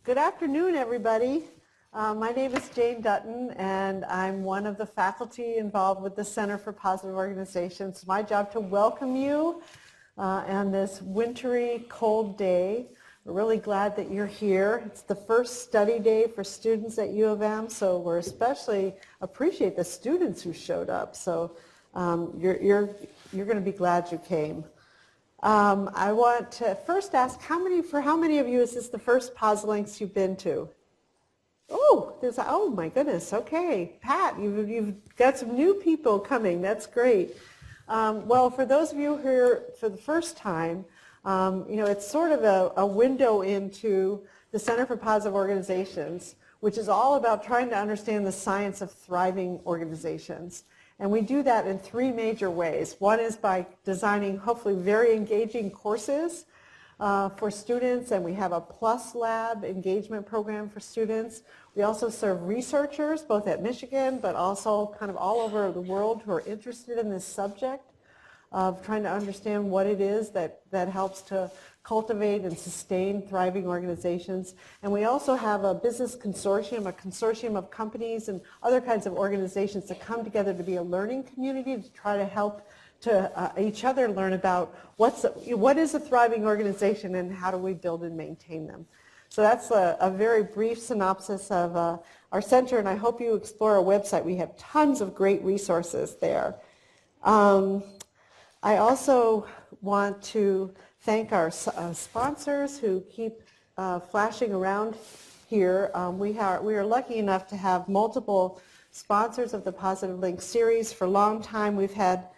Good afternoon, everybody. My name is Jane Dutton, and I'm one of the faculty involved with the Center for Positive Organization. It's my job to welcome you on this wintry, cold day. We're really glad that you're here. It's the first study day for students at U of M, so we're especially appreciate the students who showed up. So you're going to be glad you came. I want to first ask, how many of you is this the first PosLinks you've been to? Oh my goodness, okay. Pat, you've got some new people coming, that's great. Well, for those of you here for the first time, it's sort of a window into the Center for Positive Organizations, which is all about trying to understand the science of thriving organizations. And we do that in three major ways. One is by designing hopefully very engaging courses for students, and we have a Plus Lab engagement program for students. We also serve researchers, both at Michigan, but also kind of all over the world who are interested in this subject of trying to understand what it is that helps to cultivate and sustain thriving organizations. And we also have a business consortium, a consortium of companies and other kinds of organizations that come together to be a learning community to try to help to each other learn about what is a thriving organization and how do we build and maintain them. So that's a very brief synopsis of our center, and I hope you explore our website. We have tons of great resources there. I also want to thank our sponsors who keep flashing around here. We are lucky enough to have multiple sponsors of the Positive Link series. For a long time we've had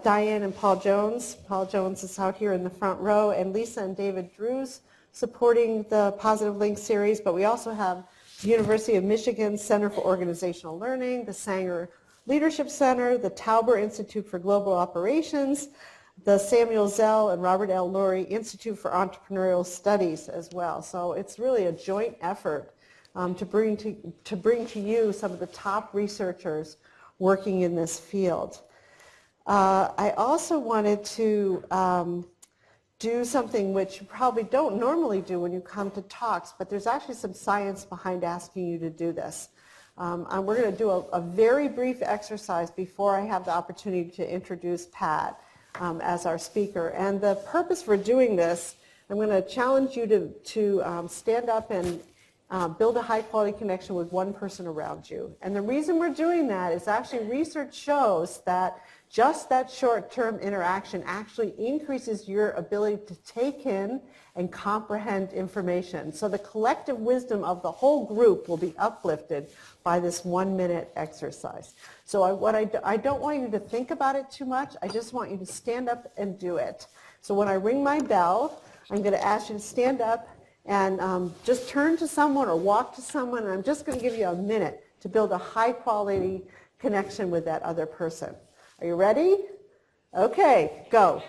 Diane and Paul Jones. Paul Jones is out here in the front row, and Lisa and David Drews supporting the Positive Link series, but we also have the University of Michigan Center for Organizational Learning, the Sanger Leadership Center, the Tauber Institute for Global Operations, the Samuel Zell and Robert L. Lurie Institute for Entrepreneurial Studies as well. So it's really a joint effort to bring to you some of the top researchers working in this field. I also wanted to do something which you probably don't normally do when you come to talks, but there's actually some science behind asking you to do this. And we're going to do a very brief exercise before I have the opportunity to introduce Pat as our speaker. And the purpose for doing this, I'm going to challenge you to stand up and build a high quality connection with one person around you. And the reason we're doing that is actually research shows that just that short-term interaction actually increases your ability to take in and comprehend information. So the collective wisdom of the whole group will be uplifted by this 1-minute exercise. So I don't want you to think about it too much. I just want you to stand up and do it. So when I ring my bell, I'm going to ask you to stand up and just turn to someone or walk to someone, and I'm just going to give you a minute to build a high-quality connection with that other person. Are you ready? Okay, go.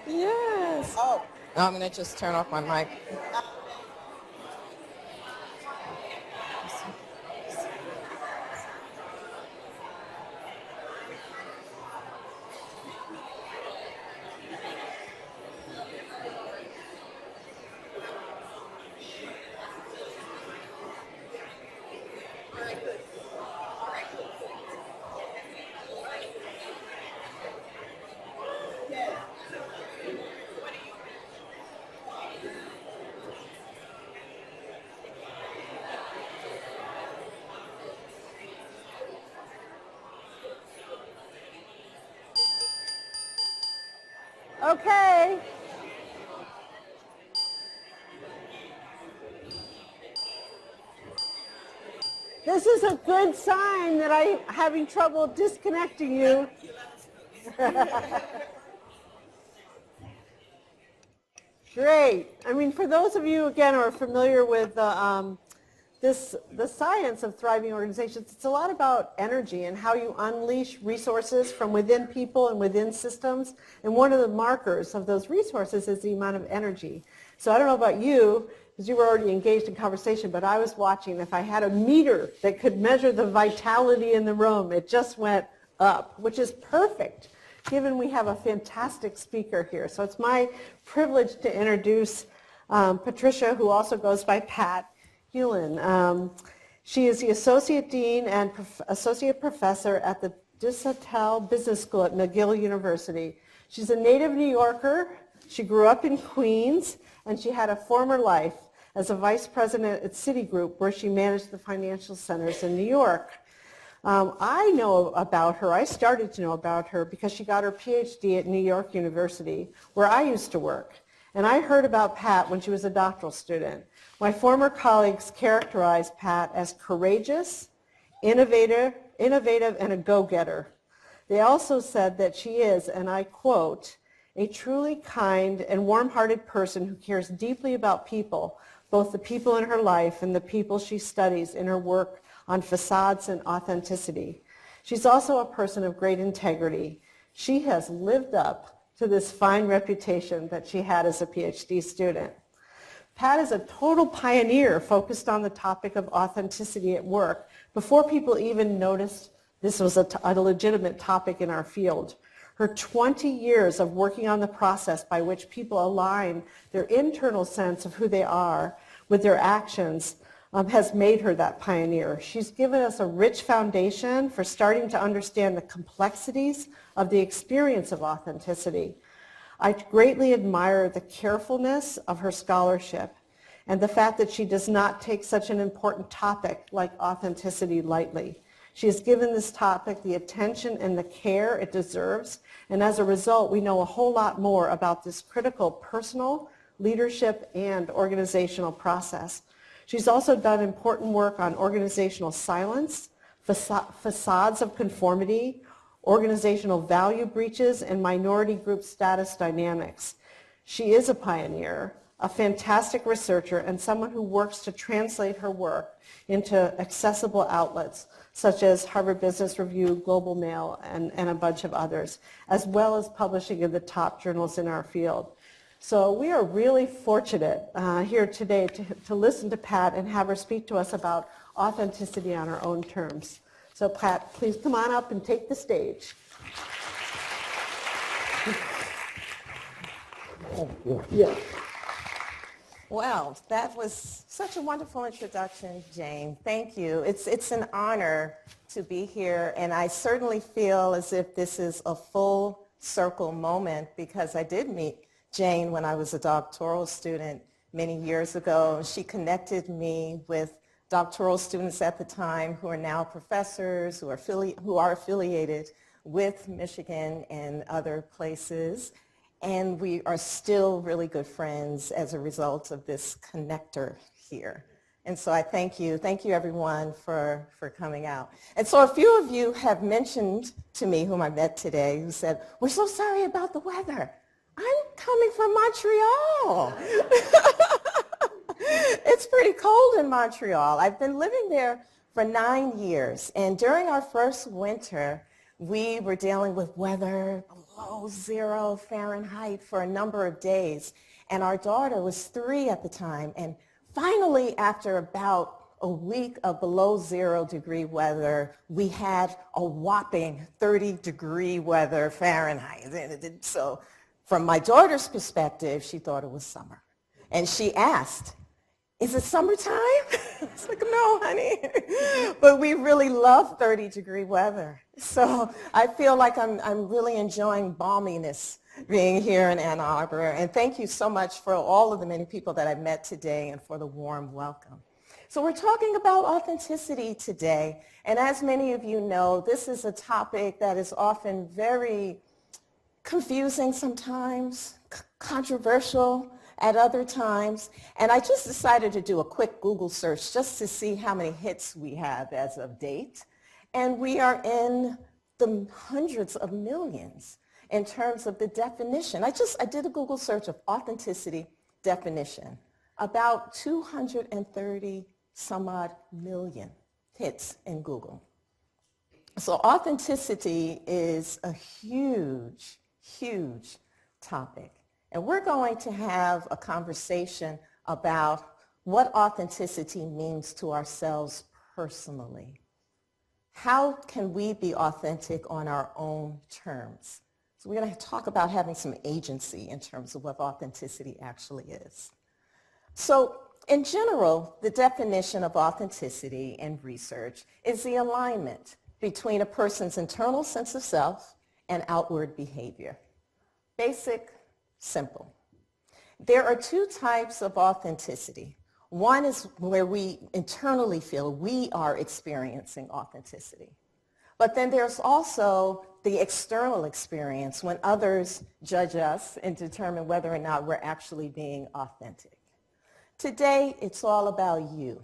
Yes. Oh, I'm going to just turn off my mic. Okay. This is a good sign that I'm having trouble disconnecting you. Great. I mean, for those of you, again, who are familiar with the science of thriving organizations, it's a lot about energy and how you unleash resources from within people and within systems. And one of the markers of those resources is the amount of energy. So I don't know about you, because you were already engaged in conversation, but I was watching. If I had a meter that could measure the vitality in the room, it just went up, which is perfect, given we have a fantastic speaker here. So it's my privilege to introduce Patricia, who also goes by Pat Yulin. She is the Associate Dean and Associate Professor at the Desautels Business School at McGill University. She's a native New Yorker. She grew up in Queens, and she had a former life as a vice president at Citi, where she managed the financial centers in New York. I know about her, I started to know about her because she got her PhD at New York University, where I used to work. And I heard about Pat when she was a doctoral student. My former colleagues characterized Pat as courageous, innovative, and a go-getter. They also said that she is, and I quote, a truly kind and warm-hearted person who cares deeply about people, both the people in her life and the people she studies in her work on facades and authenticity. She's also a person of great integrity. She has lived up to this fine reputation that she had as a PhD student. Pat is a total pioneer focused on the topic of authenticity at work before people even noticed this was a legitimate topic in our field. Her 20 years of working on the process by which people align their internal sense of who they are with their actions has made her that pioneer. She's given us a rich foundation for starting to understand the complexities of the experience of authenticity. I greatly admire the carefulness of her scholarship and the fact that she does not take such an important topic like authenticity lightly. She has given this topic the attention and the care it deserves, and as a result, we know a whole lot more about this critical personal, leadership, and organizational process. She's also done important work on organizational silence, facades of conformity, organizational value breaches, and minority group status dynamics. She is a pioneer, a fantastic researcher, and someone who works to translate her work into accessible outlets such as Harvard Business Review, Global Mail, and a bunch of others, as well as publishing in the top journals in our field. So we are really fortunate here today to listen to Pat and have her speak to us about authenticity on her own terms. So Pat, please come on up and take the stage. Yeah. Well, that was such a wonderful introduction, Jane. Thank you. It's an honor to be here, and I certainly feel as if this is a full circle moment because I did meet Jane when I was a doctoral student many years ago. She connected me with doctoral students at the time who are now professors, who are affiliated with Michigan and other places. And we are still really good friends as a result of this connector here. And so I thank you everyone for coming out. And so a few of you have mentioned to me, whom I met today, who said, we're so sorry about the weather. I'm coming from Montreal. It's pretty cold in Montreal. I've been living there for 9 years. And during our first winter, we were dealing with weather below 0 Fahrenheit for a number of days. And our daughter was 3 at the time. And finally, after about a week of below 0 degree weather, we had a whopping 30-degree weather Fahrenheit. So from my daughter's perspective, she thought it was summer. And she asked, is it summertime? It's like, no, honey. But we really love 30-degree weather. So I feel like I'm really enjoying balminess being here in Ann Arbor. And thank you so much for all of the many people that I met today and for the warm welcome. So we're talking about authenticity today. And as many of you know, this is a topic that is often very confusing sometimes, controversial at other times. And I just decided to do a quick Google search just to see how many hits we have as of date. And we are in the hundreds of millions in terms of the definition. I did a Google search of authenticity definition. About 230 some odd million hits in Google. So authenticity is a huge, huge topic. And we're going to have a conversation about what authenticity means to ourselves personally. How can we be authentic on our own terms? So we're going to talk about having some agency in terms of what authenticity actually is. So in general, the definition of authenticity in research is the alignment between a person's internal sense of self and outward behavior. Basic, simple. There are two types of authenticity. One is where we internally feel we are experiencing authenticity. But then there's also the external experience when others judge us and determine whether or not we're actually being authentic. Today, it's all about you.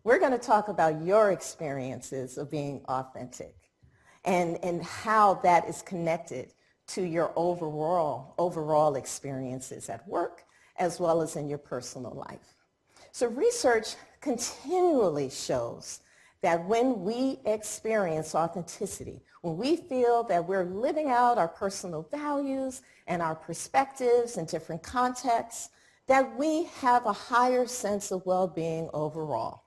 We're going to talk about your experiences of being authentic and how that is connected to your overall experiences at work as well as in your personal life. So research continually shows that when we experience authenticity, when we feel that we're living out our personal values and our perspectives in different contexts, that we have a higher sense of well-being overall.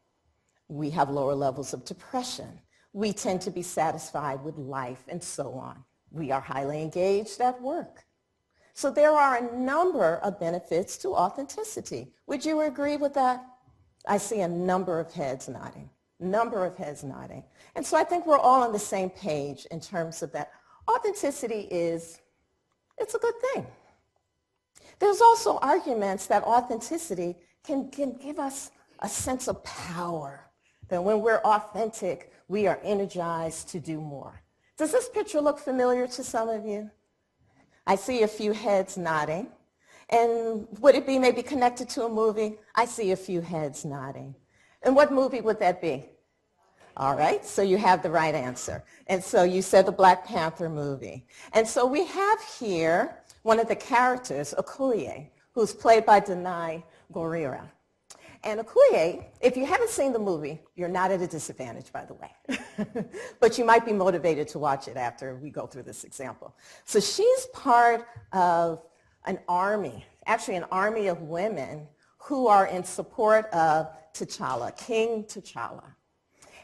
We have lower levels of depression. We tend to be satisfied with life and so on. We are highly engaged at work. So there are a number of benefits to authenticity. Would you agree with that? I see a number of heads nodding. And so I think we're all on the same page in terms of that. Authenticity it's a good thing. There's also arguments that authenticity can give us a sense of power, that when we're authentic, we are energized to do more. Does this picture look familiar to some of you? I see a few heads nodding. And would it be maybe connected to a movie? I see a few heads nodding. And what movie would that be? All right, so you have the right answer. And so you said the Black Panther movie. And so we have here one of the characters, Okoye, who's played by Denai Gorira. And Okoye, if you haven't seen the movie, you're not at a disadvantage, by the way. But you might be motivated to watch it after we go through this example. So she's part of an army, actually an army of women who are in support of T'Challa, King T'Challa.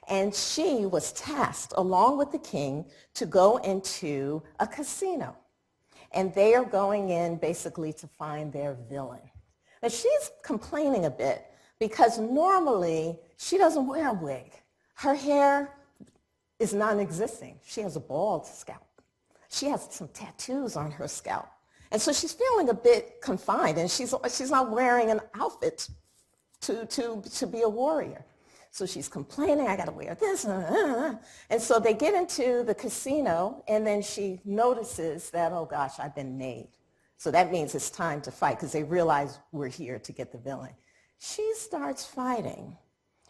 And she was tasked, along with the king, to go into a casino. And they are going in basically to find their villain. Now she's complaining a bit because normally she doesn't wear a wig. Her hair is non-existing. She has a bald scalp. She has some tattoos on her scalp. And so she's feeling a bit confined, and she's not wearing an outfit to be a warrior. So she's complaining, I gotta wear this. And so they get into the casino, and then she notices that, oh gosh, I've been made. So that means it's time to fight, because they realize we're here to get the villain. She starts fighting,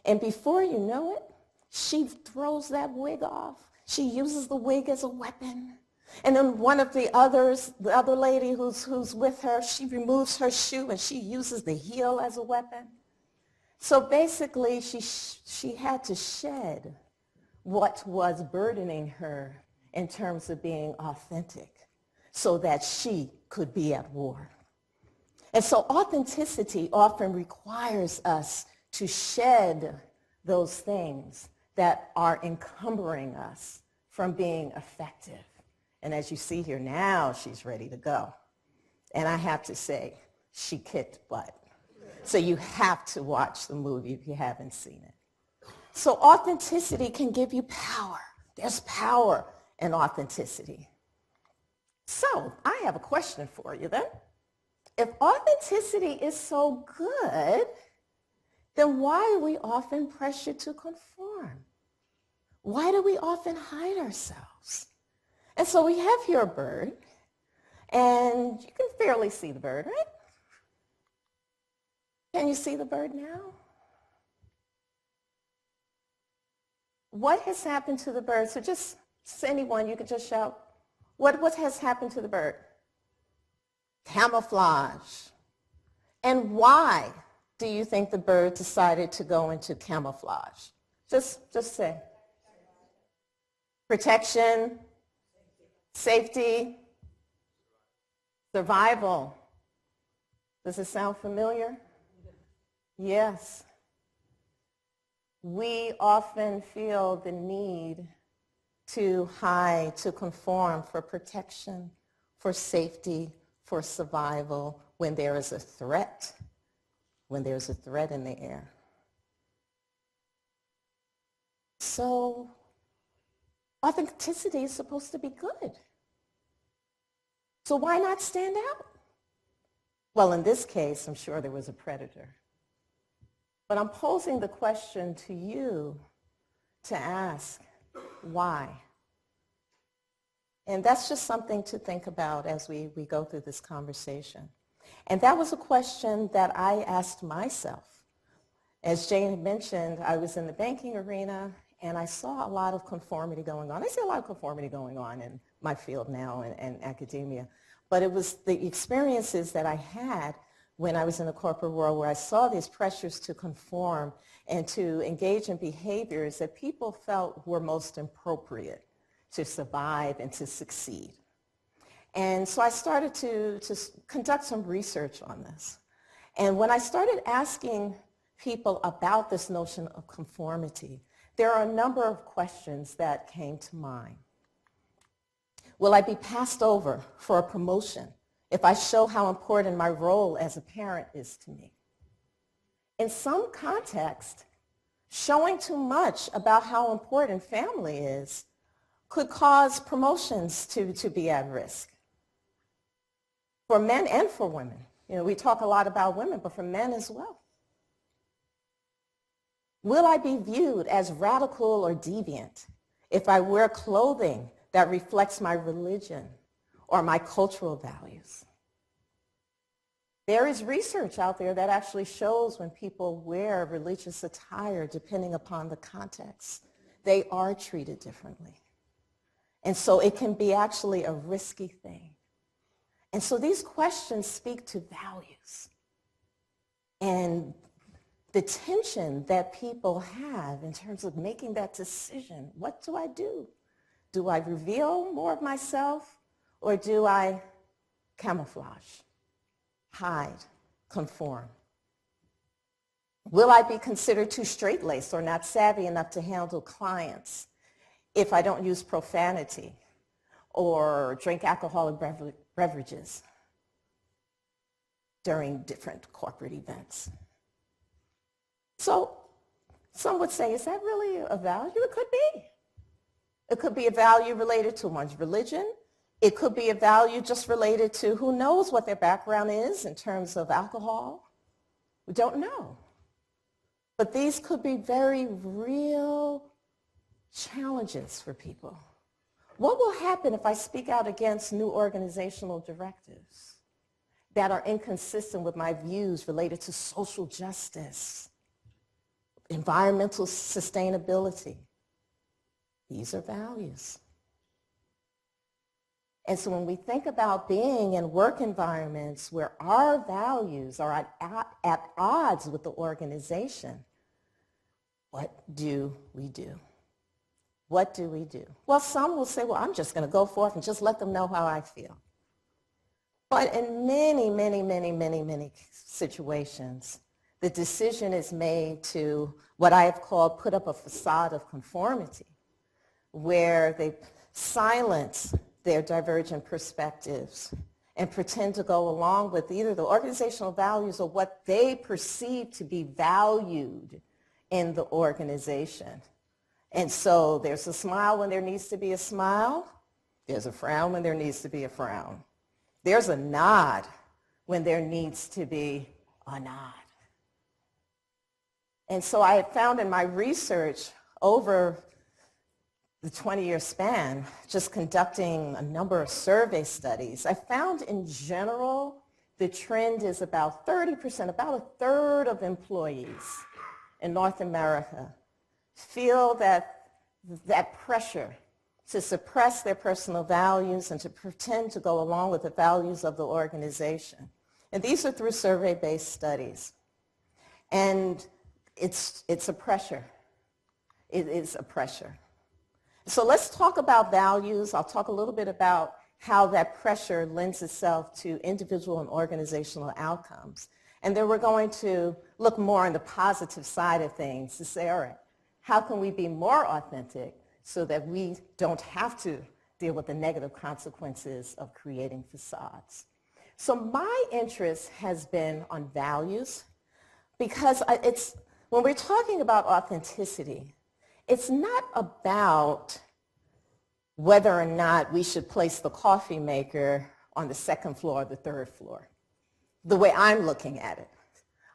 and before you know it, she throws that wig off. She uses the wig as a weapon. And then one of the others, the other lady who's with her, she removes her shoe and she uses the heel as a weapon. So basically, she had to shed what was burdening her in terms of being authentic so that she could be at war. And so authenticity often requires us to shed those things that are encumbering us from being effective. And as you see here now, she's ready to go. And I have to say, she kicked butt. So you have to watch the movie if you haven't seen it. So authenticity can give you power. There's power in authenticity. So I have a question for you then. If authenticity is so good, then why are we often pressured to conform? Why do we often hide ourselves? And so we have here a bird, and you can fairly see the bird, right? Can you see the bird now? What has happened to the bird? So just anyone, you can just shout. What has happened to the bird? Camouflage. And why do you think the bird decided to go into camouflage? Just say. Protection, safety, survival. Does it sound familiar? Yes. We often feel the need to hide, to conform for protection, for safety, for survival when there is a threat, when there's a threat in the air. So authenticity is supposed to be good. So why not stand out? Well, in this case, I'm sure there was a predator. But I'm posing the question to you to ask, why? And that's just something to think about as we go through this conversation. And that was a question that I asked myself. As Jane mentioned, I was in the banking arena and I saw a lot of conformity going on. I see a lot of conformity going on in my field now and academia. But it was the experiences that I had when I was in the corporate world where I saw these pressures to conform and to engage in behaviors that people felt were most appropriate to survive and to succeed. And so I started to conduct some research on this. And when I started asking people about this notion of conformity, there are a number of questions that came to mind. Will I be passed over for a promotion if I show how important my role as a parent is to me? In some context, showing too much about how important family is could cause promotions to be at risk. For men and for women. You know, we talk a lot about women, but for men as well. Will I be viewed as radical or deviant if I wear clothing that reflects my religion or my cultural values? There is research out there that actually shows when people wear religious attire, depending upon the context, they are treated differently. And so it can be actually a risky thing. And so these questions speak to values and the tension that people have in terms of making that decision. What do I do? Do I reveal more of myself or do I camouflage, hide, conform? Will I be considered too straight-laced or not savvy enough to handle clients if I don't use profanity or drink alcoholic beverages during different corporate events? So some would say, is that really a value? It could be. It could be a value related to one's religion. It could be a value just related to who knows what their background is in terms of alcohol. We don't know. But these could be very real challenges for people. What will happen if I speak out against new organizational directives that are inconsistent with my views related to social justice, environmental sustainability? These are values. And so when we think about being in work environments where our values are at odds with the organization, what do we do? What do we do? Well, some will say, well, I'm just going to go forth and just let them know how I feel. But in many, many, many, many, many situations, the decision is made to what I have called put up a facade of conformity, where they silence their divergent perspectives and pretend to go along with either the organizational values or what they perceive to be valued in the organization. And so there's a smile when there needs to be a smile. There's a frown when there needs to be a frown. There's a nod when there needs to be a nod. And so I had found in my research over the 20-year span, just conducting a number of survey studies, I found in general the trend is about 30%, about a third of employees in North America feel that pressure to suppress their personal values and to pretend to go along with the values of the organization. And these are through survey-based studies. And it's a pressure. It is a pressure. So let's talk about values. I'll talk a little bit about how that pressure lends itself to individual and organizational outcomes. And then we're going to look more on the positive side of things to say, all right, how can we be more authentic so that we don't have to deal with the negative consequences of creating facades? So my interest has been on values because when we're talking about authenticity, it's not about whether or not we should place the coffee maker on the second floor or the third floor, the way I'm looking at it.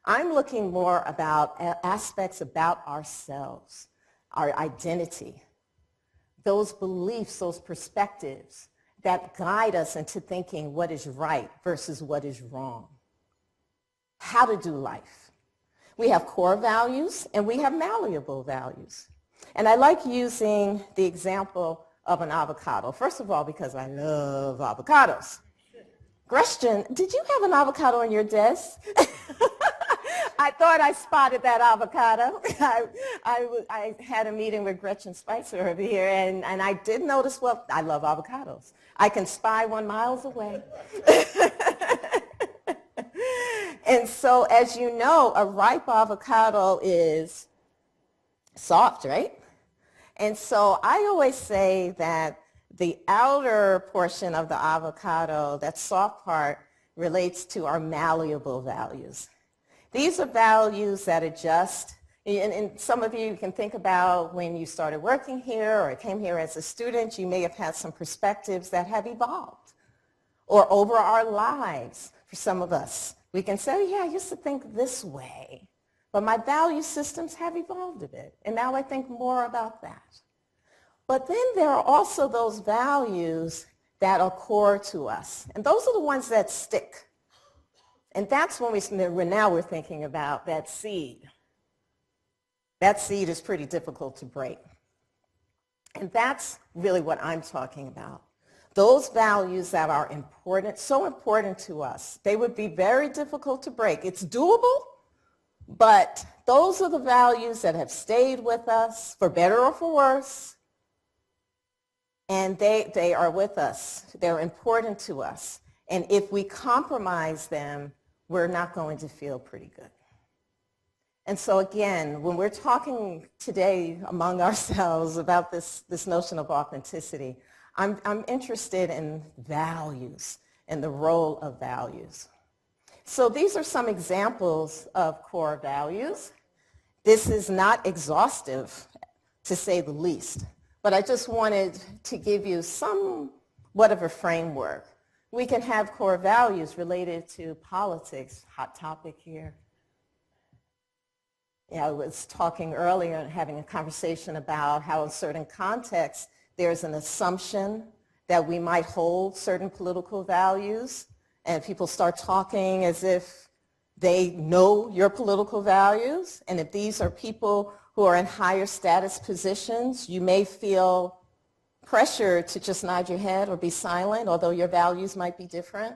I'm looking more about aspects about ourselves, our identity, those beliefs, those perspectives that guide us into thinking what is right versus what is wrong, how to do life. We have core values and we have malleable values. And I like using the example of an avocado. First of all, because I love avocados. Question, did you have an avocado on your desk? I thought I spotted that avocado. I had a meeting with Gretchen Spicer over here, and I did notice, well, I love avocados. I can spy 1 mile away. And so, as you know, a ripe avocado is soft, right? And so I always say that the outer portion of the avocado, that soft part, relates to our malleable values. These are values that adjust, and some of you can think about when you started working here or came here as a student, you may have had some perspectives that have evolved. Or over our lives, for some of us, we can say, oh, yeah, I used to think this way, but my value systems have evolved a bit, and now I think more about that. But then there are also those values that are core to us, and those are the ones that stick. And that's when we're thinking about that seed. That seed is pretty difficult to break. And that's really what I'm talking about. Those values that are important, so important to us, they would be very difficult to break. It's doable, but those are the values that have stayed with us, for better or for worse, and they are with us. They're important to us. And if we compromise them, we're not going to feel pretty good. And so again, when we're talking today among ourselves about this notion of authenticity, I'm interested in values and the role of values. So these are some examples of core values. This is not exhaustive, to say the least, but I just wanted to give you somewhat of a framework. We can have core values related to politics, hot topic here. I was talking earlier and having a conversation about how in certain contexts there's an assumption that we might hold certain political values, and people start talking as if they know your political values. And if these are people who are in higher status positions, you may feel pressure to just nod your head or be silent, although your values might be different.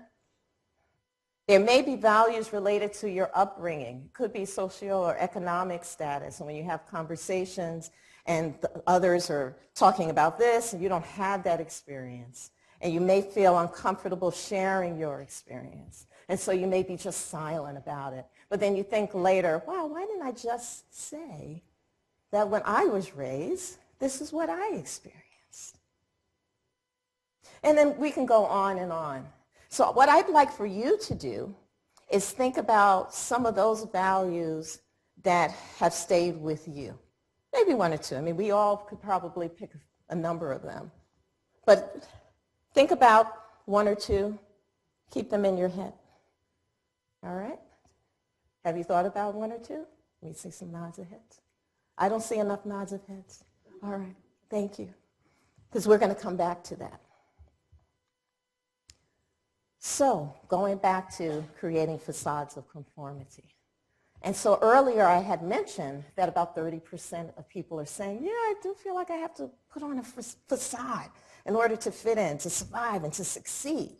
There may be values related to your upbringing. It could be social or economic status. And when you have conversations and others are talking about this and you don't have that experience, and you may feel uncomfortable sharing your experience. And so you may be just silent about it. But then you think later, wow, why didn't I just say that when I was raised, this is what I experienced? And then we can go on and on. So what I'd like for you to do is think about some of those values that have stayed with you. Maybe one or two. I mean, we all could probably pick a number of them. But think about one or two. Keep them in your head. All right? Have you thought about one or two? Let me see some nods of heads. I don't see enough nods of heads. All right. Thank you. Because we're going to come back to that. So going back to creating facades of conformity. And so earlier I had mentioned that about 30% of people are saying, yeah, I do feel like I have to put on a facade in order to fit in, to survive, and to succeed.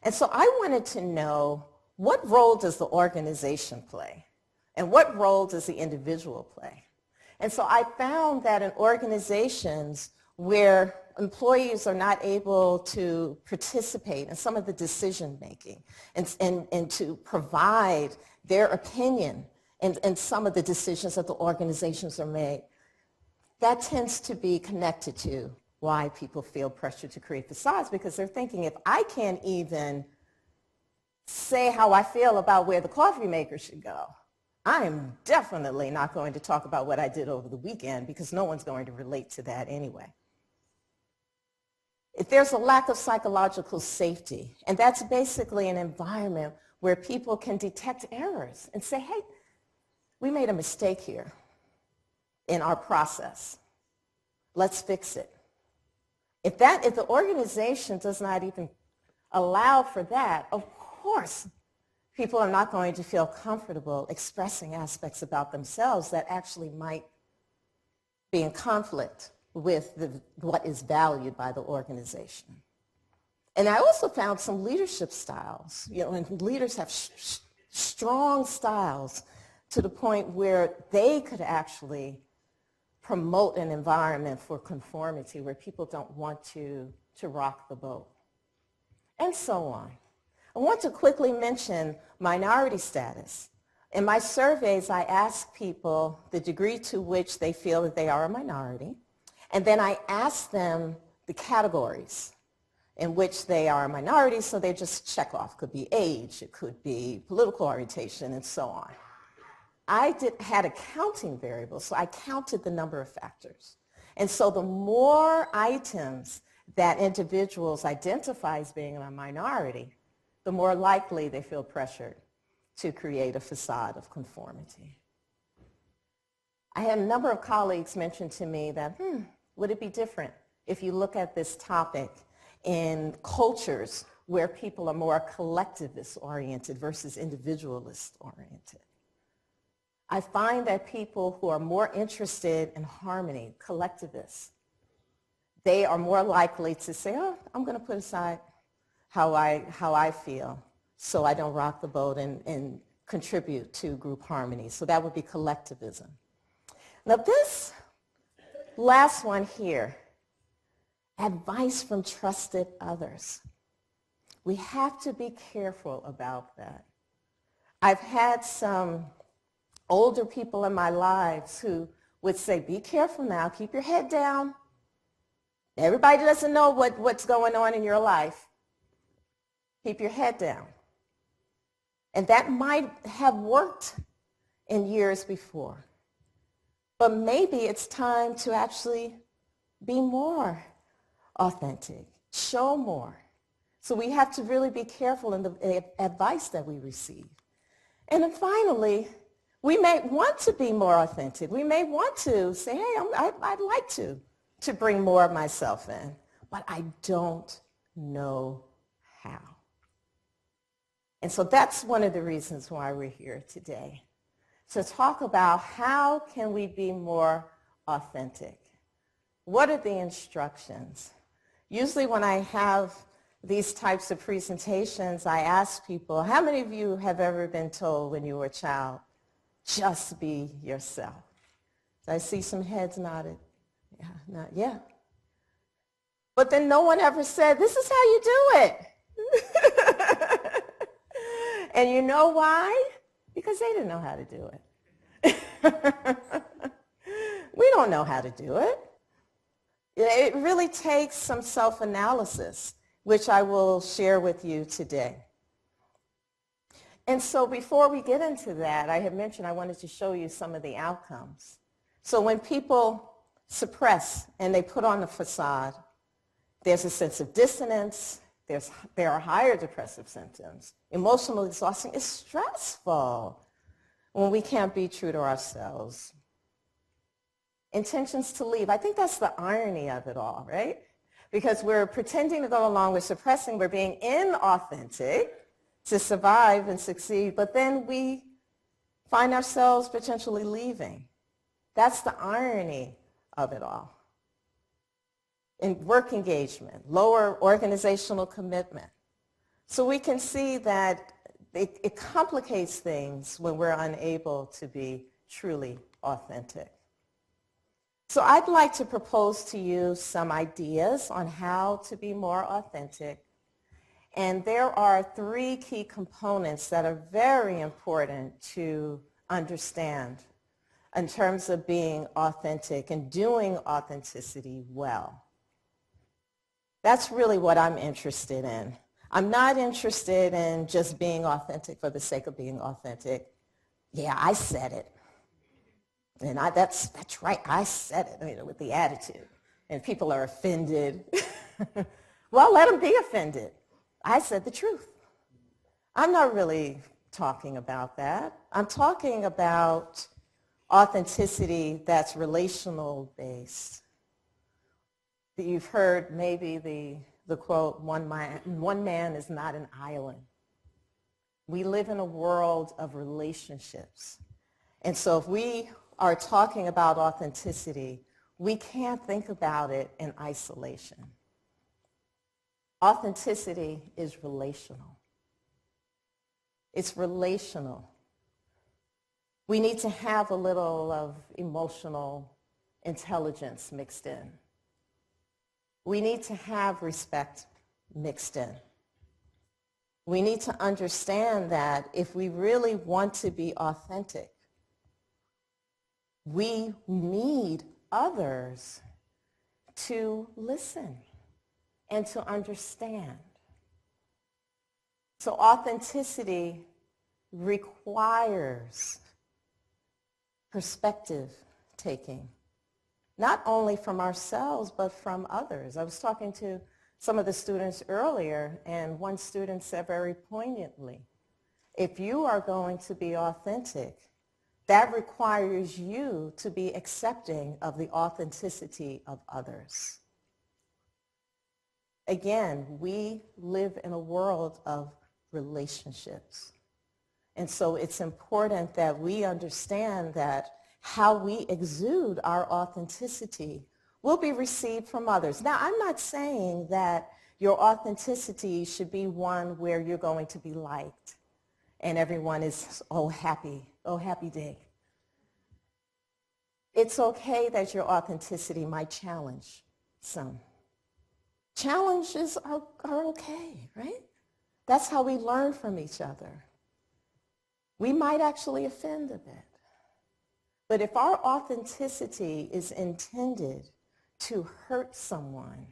And so I wanted to know, what role does the organization play And what role does the individual play? And so I found that in organizations where employees are not able to participate in some of the decision making and to provide their opinion in some of the decisions that the organizations are made, that tends to be connected to why people feel pressure to create facades, because they're thinking, if I can't even say how I feel about where the coffee maker should go, I am definitely not going to talk about what I did over the weekend, because no one's going to relate to that anyway. If there's a lack of psychological safety, and that's basically an environment where people can detect errors and say, hey, we made a mistake here in our process. Let's fix it. If the organization does not even allow for that, of course, people are not going to feel comfortable expressing aspects about themselves that actually might be in conflict with what is valued by the organization. And I also found some leadership styles, and leaders have strong styles to the point where they could actually promote an environment for conformity where people don't want to rock the boat, and so on. I want to quickly mention minority status. In my surveys, I ask people the degree to which they feel that they are a minority, and then I ask them the categories in which they are a minority, so they just check off. It could be age, it could be political orientation, and so on. I had a counting variable, so I counted the number of factors. And so the more items that individuals identify as being a minority, the more likely they feel pressured to create a facade of conformity. I had a number of colleagues mention to me that, would it be different if you look at this topic in cultures where people are more collectivist-oriented versus individualist-oriented? I find that people who are more interested in harmony, collectivists, they are more likely to say, oh, I'm going to put aside how I feel so I don't rock the boat and contribute to group harmony. So that would be collectivism. Now this last one here, advice from trusted others. We have to be careful about that. I've had some older people in my lives who would say, be careful now, keep your head down. Everybody doesn't know what's going on in your life. Keep your head down. And that might have worked in years before. But maybe it's time to actually be more authentic, show more. So we have to really be careful in the advice that we receive. And then finally, we may want to be more authentic. We may want to say, hey, I'd like to bring more of myself in, but I don't know how. And so that's one of the reasons why we're here today, to talk about how can we be more authentic. What are the instructions? Usually when I have these types of presentations, I ask people, how many of you have ever been told when you were a child, just be yourself? So I see some heads nodded. Yeah. But then no one ever said, this is how you do it. And you know why? Because they didn't know how to do it. We don't know how to do it. It really takes some self-analysis, which I will share with you today. And so before we get into that, I had mentioned I wanted to show you some of the outcomes. So when people suppress and they put on the facade, there's a sense of dissonance. There are higher depressive symptoms. Emotional exhaustion is stressful when we can't be true to ourselves. Intentions to leave. I think that's the irony of it all, right? Because we're pretending to go along, we're suppressing, we're being inauthentic to survive and succeed, but then we find ourselves potentially leaving. That's the irony of it all. In work engagement, lower organizational commitment. So we can see that it complicates things when we're unable to be truly authentic. So I'd like to propose to you some ideas on how to be more authentic. And there are 3 key components that are very important to understand in terms of being authentic and doing authenticity well. That's really what I'm interested in. I'm not interested in just being authentic for the sake of being authentic. Yeah, I said it. And that's right, I said it, with the attitude. And people are offended. Well, let them be offended. I said the truth. I'm not really talking about that. I'm talking about authenticity that's relational based. You've heard maybe the quote, one man is not an island. We live in a world of relationships. And so if we are talking about authenticity, we can't think about it in isolation. Authenticity is relational. It's relational. We need to have a little of emotional intelligence mixed in. We need to have respect mixed in. We need to understand that if we really want to be authentic, we need others to listen and to understand. So authenticity requires perspective taking, not only from ourselves, but from others. I was talking to some of the students earlier, and one student said very poignantly, if you are going to be authentic, that requires you to be accepting of the authenticity of others. Again, we live in a world of relationships. And so it's important that we understand that how we exude our authenticity will be received from others. Now, I'm not saying that your authenticity should be one where you're going to be liked and everyone is, oh happy day. It's okay that your authenticity might challenge some. Challenges are okay, right? That's how we learn from each other. We might actually offend a bit. But if our authenticity is intended to hurt someone,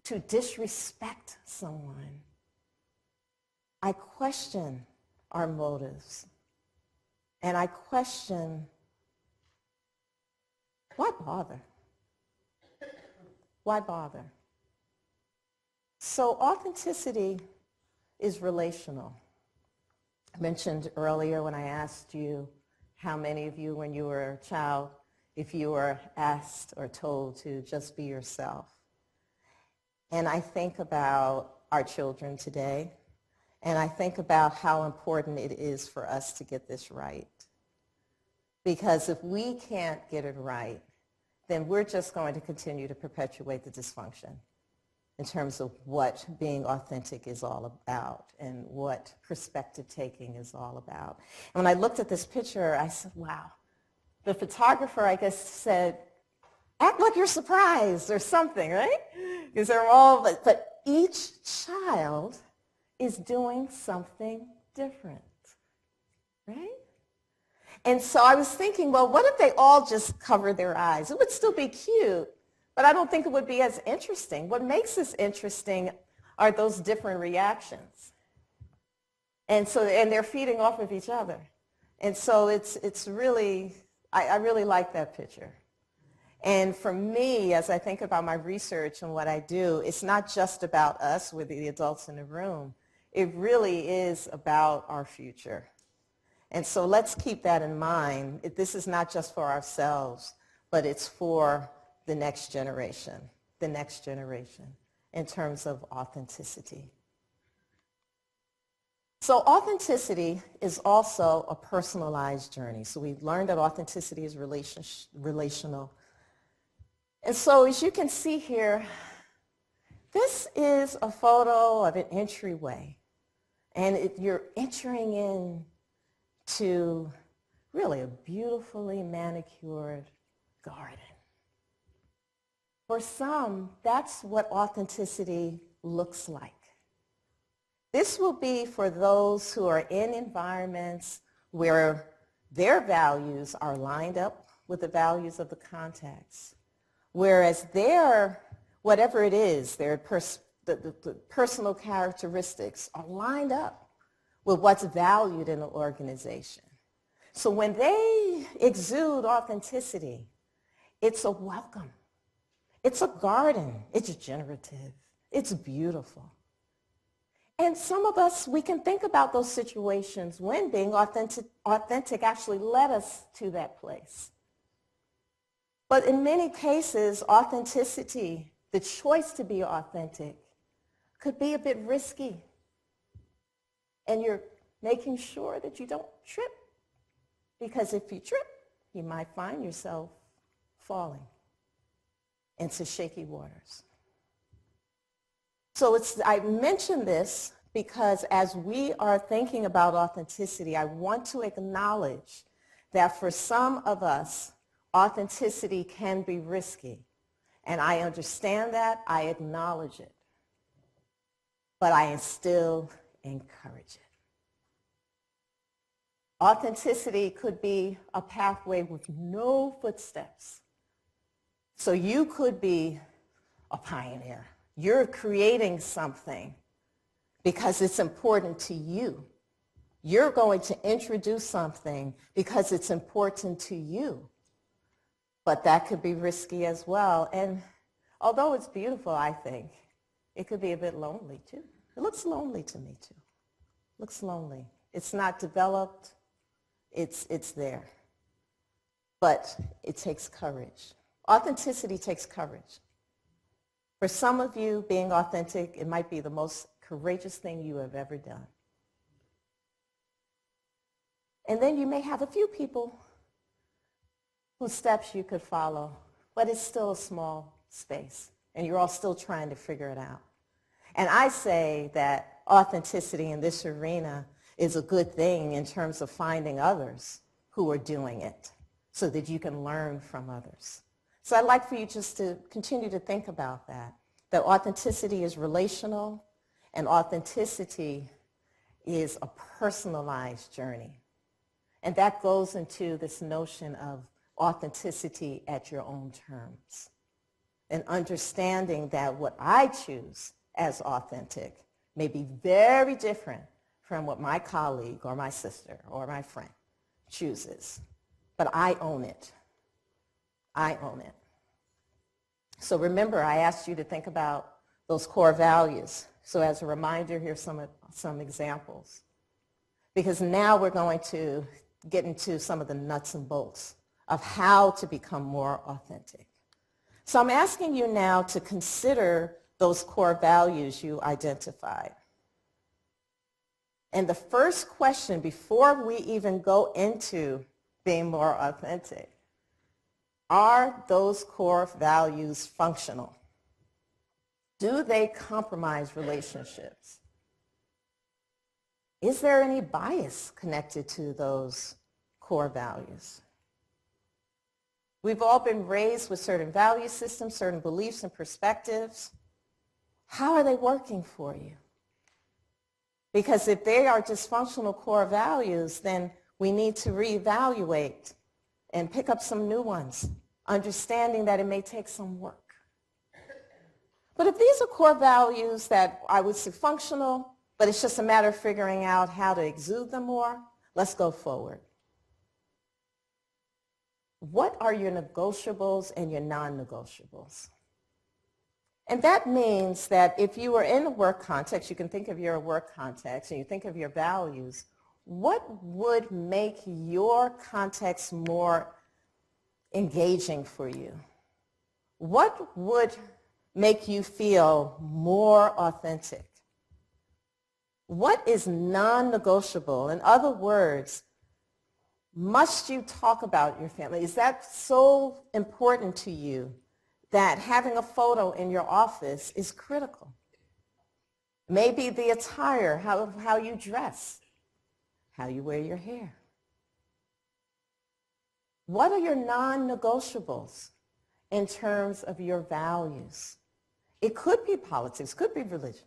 to disrespect someone, I question our motives. And I question, why bother? Why bother? So authenticity is relational. I mentioned earlier when I asked you how many of you, when you were a child, if you were asked or told to just be yourself. And I think about our children today, and I think about how important it is for us to get this right. Because if we can't get it right, then we're just going to continue to perpetuate the dysfunction in terms of what being authentic is all about and what perspective taking is all about. And when I looked at this picture, I said, wow. The photographer, I guess, said, act like you're surprised or something, right? Because they're all, but each child is doing something different, right? And so I was thinking, well, what if they all just cover their eyes? It would still be cute, but I don't think it would be as interesting. What makes this interesting are those different reactions. And they're feeding off of each other. And so it's really, I really like that picture. And for me, as I think about my research and what I do, it's not just about us with the adults in the room. It really is about our future. And so let's keep that in mind. This is not just for ourselves, but it's for the next generation in terms of authenticity. So authenticity is also a personalized journey. So we've learned that authenticity is relational. And so as you can see here, this is a photo of an entryway. And you're entering in to really a beautifully manicured garden. For some, that's what authenticity looks like. This will be for those who are in environments where their values are lined up with the values of the context, whereas their, whatever it is, their the personal characteristics are lined up with what's valued in an organization. So when they exude authenticity, it's a welcome. It's a garden. It's generative. It's beautiful. And some of us, we can think about those situations when being authentic actually led us to that place. But in many cases, authenticity, the choice to be authentic, could be a bit risky. And you're making sure that you don't trip. Because if you trip, you might find yourself falling into shaky waters. So I mention this because as we are thinking about authenticity, I want to acknowledge that for some of us, authenticity can be risky. And I understand that, I acknowledge it. But I still encourage it. Authenticity could be a pathway with no footsteps. So you could be a pioneer. You're creating something because it's important to you. You're going to introduce something because it's important to you. But that could be risky as well. And although it's beautiful, I think, it could be a bit lonely too. It looks lonely to me too. It looks lonely. It's not developed. It's there. But it takes courage. Authenticity takes courage. For some of you, being authentic, it might be the most courageous thing you have ever done. And then you may have a few people whose steps you could follow, but it's still a small space, and you're all still trying to figure it out. And I say that authenticity in this arena is a good thing in terms of finding others who are doing it so that you can learn from others. So I'd like for you just to continue to think about that authenticity is relational and authenticity is a personalized journey. And that goes into this notion of authenticity at your own terms. And understanding that what I choose as authentic may be very different from what my colleague or my sister or my friend chooses. But I own it. I own it. So remember, I asked you to think about those core values. So as a reminder, here's some examples. Because now we're going to get into some of the nuts and bolts of how to become more authentic. So I'm asking you now to consider those core values you identified. And the first question before we even go into being more authentic, are those core values functional? Do they compromise relationships? Is there any bias connected to those core values? We've all been raised with certain value systems, certain beliefs and perspectives. How are they working for you? Because if they are dysfunctional core values, then we need to reevaluate and pick up some new ones, understanding that it may take some work. But if these are core values that I would say functional, but it's just a matter of figuring out how to exude them more, let's go forward. What are your negotiables and your non-negotiables? And that means that if you are in a work context, you can think of your work context and you think of your values, what would make your context more engaging for you? What would make you feel more authentic? What is non-negotiable? In other words, must you talk about your family? Is that so important to you that having a photo in your office is critical? Maybe the attire, how you dress, how you wear your hair. What are your non-negotiables in terms of your values? It could be politics, could be religion.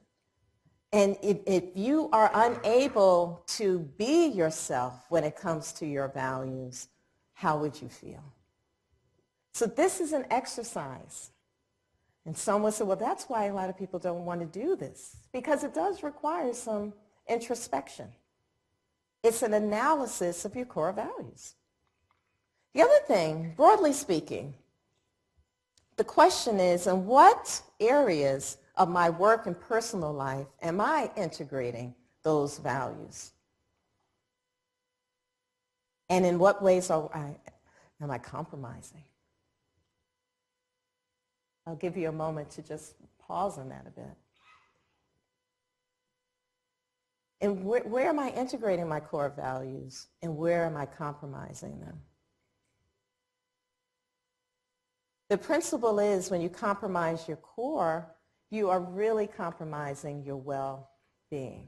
And if you are unable to be yourself when it comes to your values, how would you feel? So this is an exercise. And someone said, well, that's why a lot of people don't want to do this, because it does require some introspection. It's an analysis of your core values. The other thing, broadly speaking, the question is, in what areas of my work and personal life am I integrating those values? And in what ways am I compromising? I'll give you a moment to just pause on that a bit. And where am I integrating my core values, and where am I compromising them? The principle is, when you compromise your core, you are really compromising your well-being.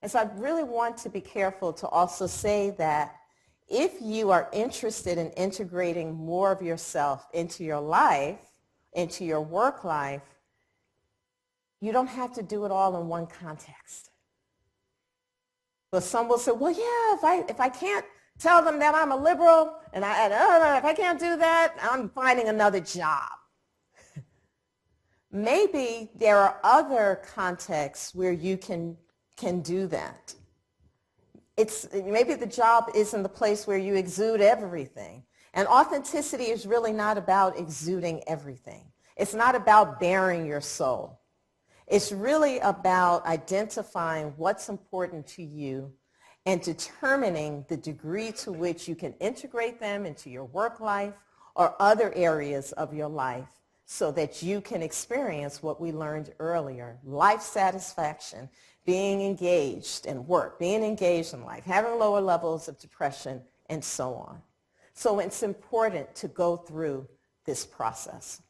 And so I really want to be careful to also say that if you are interested in integrating more of yourself into your life, into your work life, you don't have to do it all in one context. But some will say, well, yeah, if I can't tell them that I'm a liberal, and if I can't do that, I'm finding another job. Maybe there are other contexts where you can do that. Maybe the job isn't the place where you exude everything. And authenticity is really not about exuding everything. It's not about bearing your soul. It's really about identifying what's important to you and determining the degree to which you can integrate them into your work life or other areas of your life so that you can experience what we learned earlier, life satisfaction, being engaged in work, being engaged in life, having lower levels of depression, and so on. So it's important to go through this process.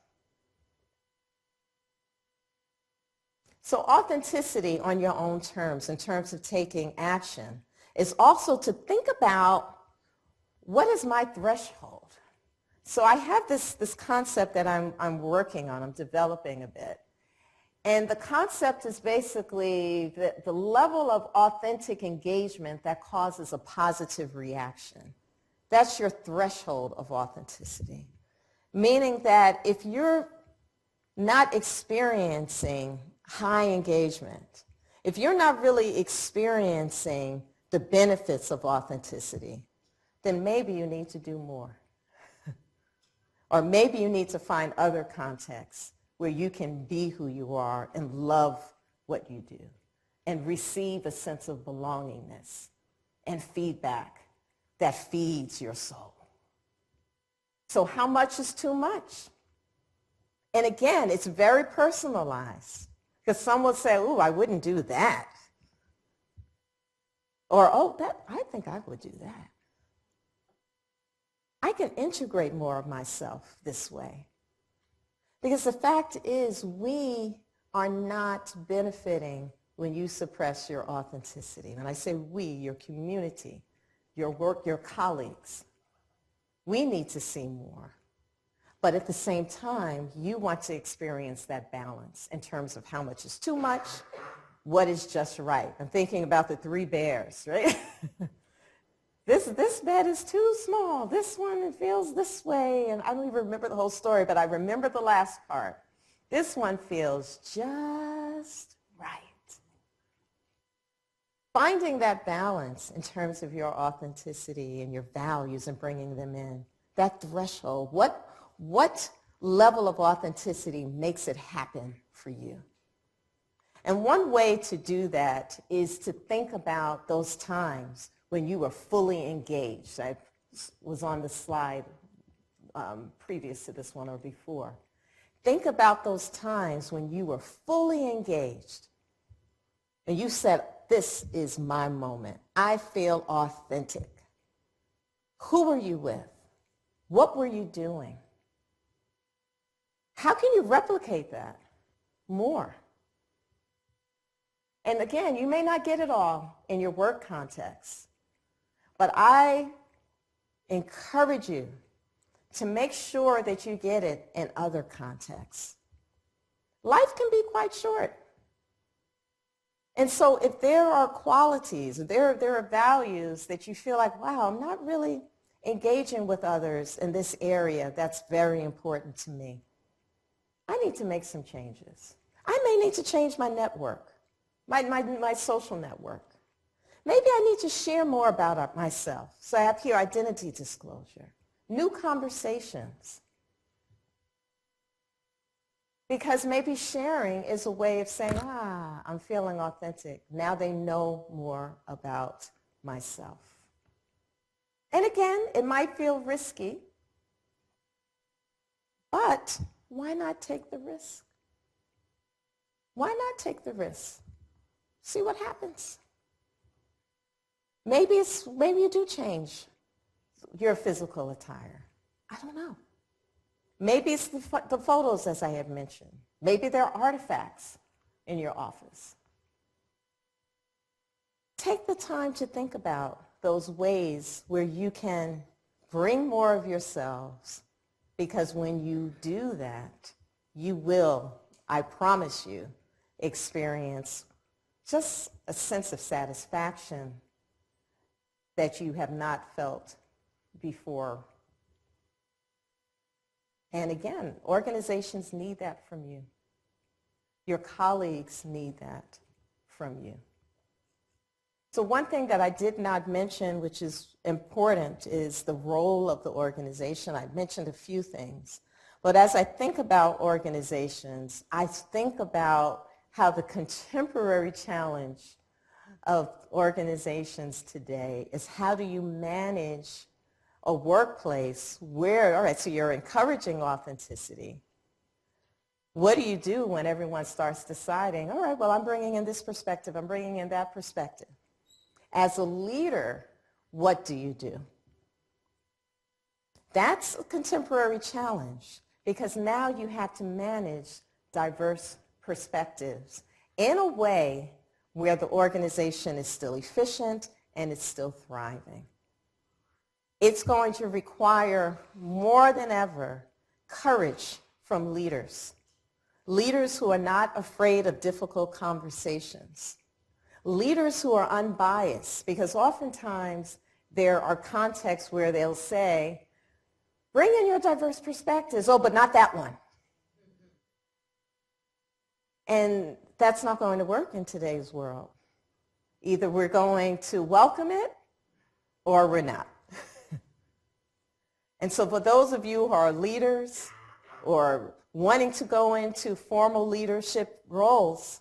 So authenticity on your own terms, in terms of taking action, is also to think about, what is my threshold? So I have this concept that I'm working on, I'm developing a bit. And the concept is basically the level of authentic engagement that causes a positive reaction. That's your threshold of authenticity. Meaning that if you're not experiencing high engagement, if you're not really experiencing the benefits of authenticity, then maybe you need to do more. Or maybe you need to find other contexts where you can be who you are and love what you do and receive a sense of belongingness and feedback that feeds your soul. So how much is too much? And again, it's very personalized, because some will say, ooh, I wouldn't do that. Or, oh, I think I would do that. I can integrate more of myself this way. Because the fact is, we are not benefiting when you suppress your authenticity. When I say we, your community, your work, your colleagues. We need to see more. But at the same time, you want to experience that balance in terms of how much is too much, what is just right. I'm thinking about the three bears, right? This bed is too small. This one, it feels this way. And I don't even remember the whole story, but I remember the last part. This one feels just right. Finding that balance in terms of your authenticity and your values and bringing them in, that threshold, what level of authenticity makes it happen for you? And one way to do that is to think about those times when you were fully engaged. I was on the slide previous to this one or before. Think about those times when you were fully engaged and you said, this is my moment. I feel authentic. Who were you with? What were you doing? How can you replicate that more? And again, you may not get it all in your work context, but I encourage you to make sure that you get it in other contexts. Life can be quite short. And so if there are qualities, there are values that you feel like, wow, I'm not really engaging with others in this area that's very important to me, I need to make some changes. I may need to change my network, my social network. Maybe I need to share more about myself. So I have here identity disclosure, new conversations. Because maybe sharing is a way of saying, I'm feeling authentic. Now they know more about myself. And again, it might feel risky, but why not take the risk? Why not take the risk? See what happens. Maybe you do change your physical attire. I don't know. Maybe it's the photos, as I have mentioned. Maybe there are artifacts in your office. Take the time to think about those ways where you can bring more of yourselves, because when you do that, you will, I promise you, experience just a sense of satisfaction that you have not felt before. And again, organizations need that from you. Your colleagues need that from you. So one thing that I did not mention, which is important, is the role of the organization. I mentioned a few things. But as I think about organizations, I think about how the contemporary challenge of organizations today is, how do you manage a workplace where, all right, so you're encouraging authenticity. What do you do when everyone starts deciding, all right, well, I'm bringing in this perspective, I'm bringing in that perspective? As a leader, what do you do? That's a contemporary challenge, because now you have to manage diverse perspectives in a way where the organization is still efficient and it's still thriving. It's going to require more than ever courage from leaders. Leaders who are not afraid of difficult conversations. Leaders who are unbiased, because oftentimes there are contexts where they'll say, bring in your diverse perspectives. Oh, but not that one. And that's not going to work in today's world. Either we're going to welcome it or we're not. And so for those of you who are leaders or wanting to go into formal leadership roles,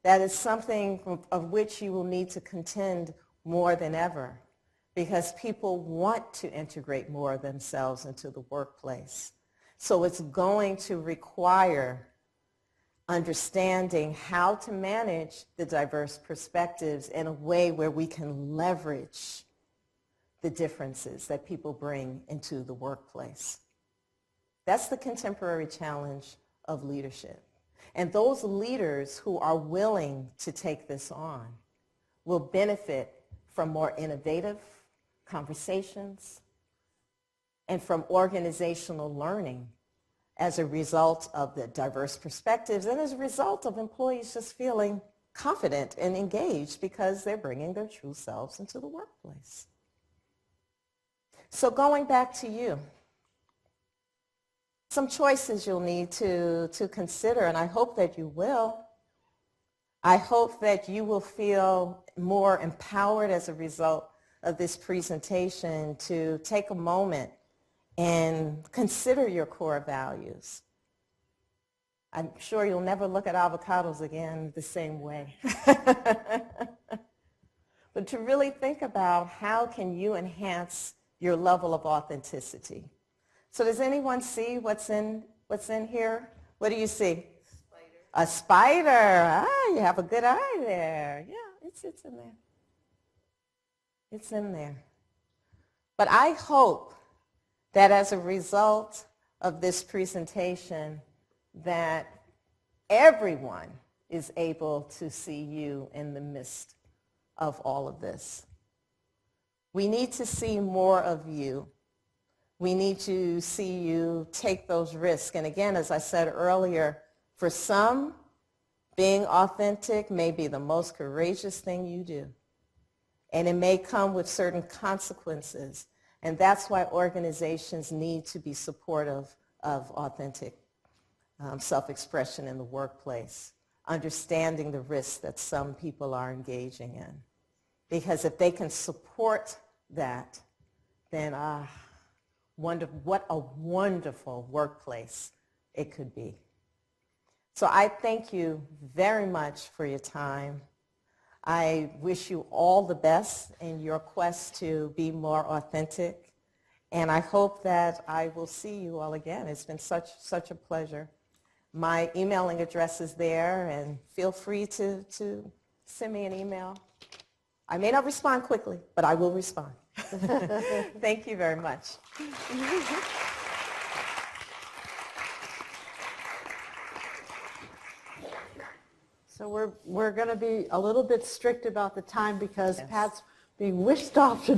that is something of which you will need to contend more than ever, because people want to integrate more of themselves into the workplace. So it's going to require understanding how to manage the diverse perspectives in a way where we can leverage the differences that people bring into the workplace. That's the contemporary challenge of leadership. And those leaders who are willing to take this on will benefit from more innovative conversations and from organizational learning as a result of the diverse perspectives and as a result of employees just feeling confident and engaged because they're bringing their true selves into the workplace. So going back to you, some choices you'll need to consider, and I hope that you will. I hope that you will feel more empowered as a result of this presentation to take a moment and consider your core values. I'm sure you'll never look at avocados again the same way. But to really think about how can you enhance your level of authenticity. So does anyone see what's in here? What do you see? Spider. A spider. Ah, you have a good eye there. Yeah, it's in there. It's in there. But I hope that as a result of this presentation, that everyone is able to see you in the midst of all of this. We need to see more of you. We need to see you take those risks. And again, as I said earlier, for some, being authentic may be the most courageous thing you do. And it may come with certain consequences. And that's why organizations need to be supportive of authentic self-expression in the workplace, understanding the risks that some people are engaging in. Because if they can support that, then what a wonderful workplace it could be. So I thank you very much for your time. I wish you all the best in your quest to be more authentic. And I hope that I will see you all again. It's been such a pleasure. My emailing address is there, and feel free to send me an email. I may not respond quickly, but I will respond. Thank you very much. So we're going to be a little bit strict about the time because Pat's being whisked off to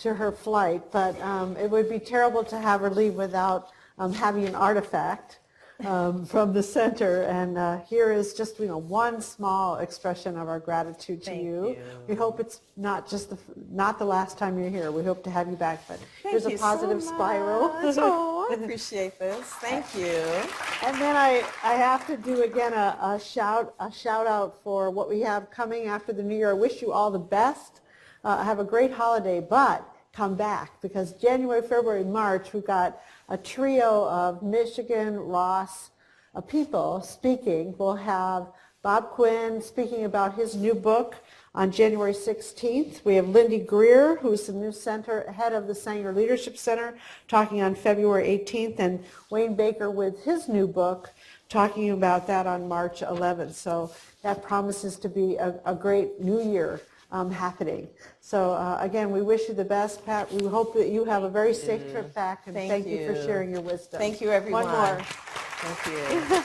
her flight. But it would be terrible to have her leave without having an artifact from the center. And here is just one small expression of our gratitude to you. We hope it's not the last time you're here. We hope to have you back. But here's a positive spiral. Oh, I appreciate this. Thank you. And then I have to do again a shout out for what we have coming after the new year. I wish you all the best. Have a great holiday, but come back because January, February, March we've got a trio of Michigan Ross people speaking. We'll have Bob Quinn speaking about his new book on January 16th. We have Lindy Greer, who's the new head of the Sanger Leadership Center, talking on February 18th, and Wayne Baker with his new book, talking about that on March 11th. So that promises to be a great new year happening. So again, we wish you the best, Pat. We hope that you have a very safe trip back, and thank you for sharing your wisdom. Thank you, everyone. One more. Thank you.